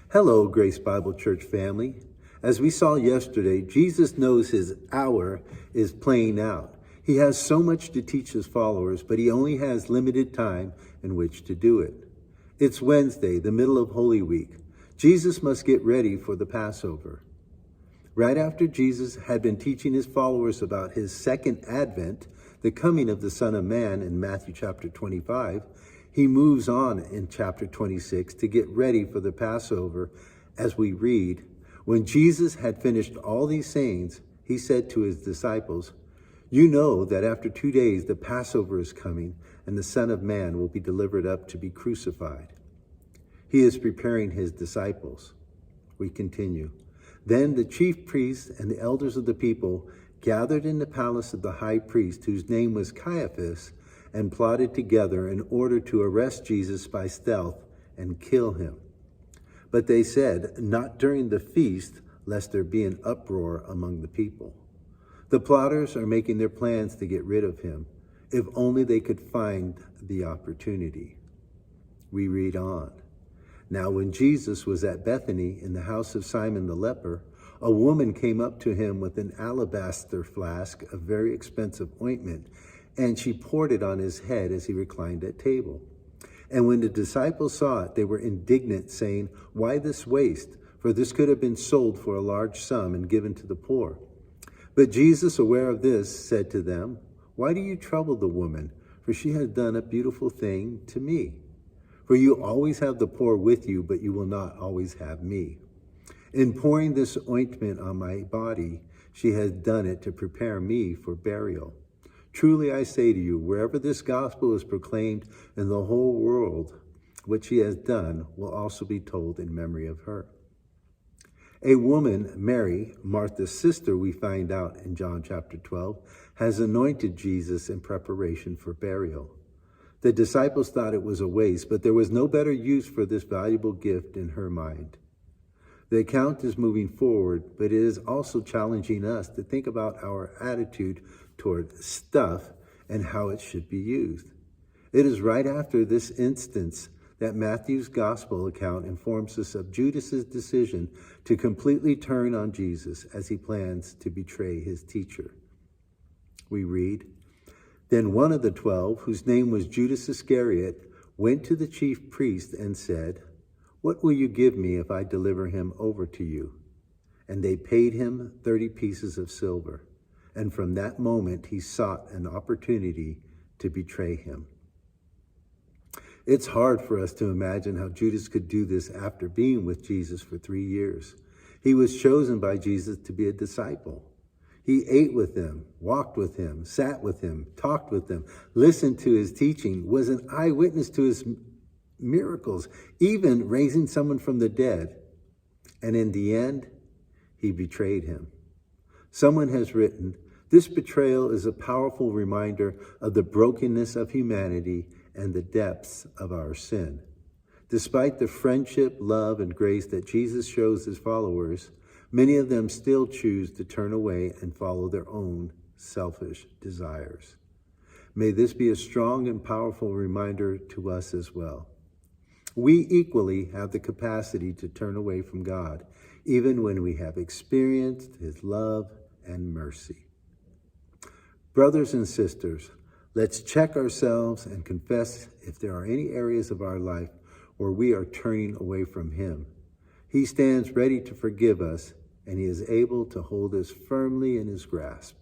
Hello, Grace Bible Church family. As we saw yesterday, Jesus knows his hour is playing out. He has so much to teach his followers, but he only has limited time in which to do it. It's Wednesday, the middle of Holy Week. Jesus must get ready for the Passover. Right after Jesus had been teaching his followers about his second advent, the coming of the Son of Man in Matthew chapter 25, he moves on in chapter 26 to get ready for the Passover. As we read, when Jesus had finished all these sayings, he said to his disciples, "You know that after 2 days the Passover is coming, and the Son of Man will be delivered up to be crucified." He is preparing his disciples. We continue. Then the chief priests and the elders of the people gathered in the palace of the high priest, whose name was Caiaphas, and plotted together in order to arrest Jesus by stealth and kill him. But they said, "Not during the feast, lest there be an uproar among the people." The plotters are making their plans to get rid of him, if only they could find the opportunity. We read on. Now when Jesus was at Bethany in the house of Simon the leper, a woman came up to him with an alabaster flask of very expensive ointment, and she poured it on his head as he reclined at table. And when the disciples saw it, they were indignant, saying, "Why this waste? For this could have been sold for a large sum and given to the poor." But Jesus, aware of this, said to them, "Why do you trouble the woman? For she has done a beautiful thing to me. For you always have the poor with you, but you will not always have me. In pouring this ointment on my body, she has done it to prepare me for burial. Truly I say to you, wherever this gospel is proclaimed in the whole world, what she has done will also be told in memory of her." A woman, Mary, Martha's sister, we find out in John chapter 12, has anointed Jesus in preparation for burial. The disciples thought it was a waste, but there was no better use for this valuable gift in her mind. The account is moving forward, but it is also challenging us to think about our attitude toward stuff and how it should be used. It is right after this instance that Matthew's gospel account informs us of Judas's decision to completely turn on Jesus as he plans to betray his teacher. We read, "Then one of the 12, whose name was Judas Iscariot, went to the chief priest and said, 'What will you give me if I deliver him over to you?' And they paid him 30 pieces of silver. And from that moment, he sought an opportunity to betray him." It's hard for us to imagine how Judas could do this after being with Jesus for 3 years. He was chosen by Jesus to be a disciple. He ate with him, walked with him, sat with him, talked with him, listened to his teaching, was an eyewitness to his miracles, even raising someone from the dead. And in the end, he betrayed him. Someone has written, "This betrayal is a powerful reminder of the brokenness of humanity and the depths of our sin." Despite the friendship, love, and grace that Jesus shows his followers, many of them still choose to turn away and follow their own selfish desires. May this be a strong and powerful reminder to us as well. We equally have the capacity to turn away from God, even when we have experienced his love and mercy. Brothers and sisters, let's check ourselves and confess if there are any areas of our life where we are turning away from him. He stands ready to forgive us, and he is able to hold us firmly in his grasp.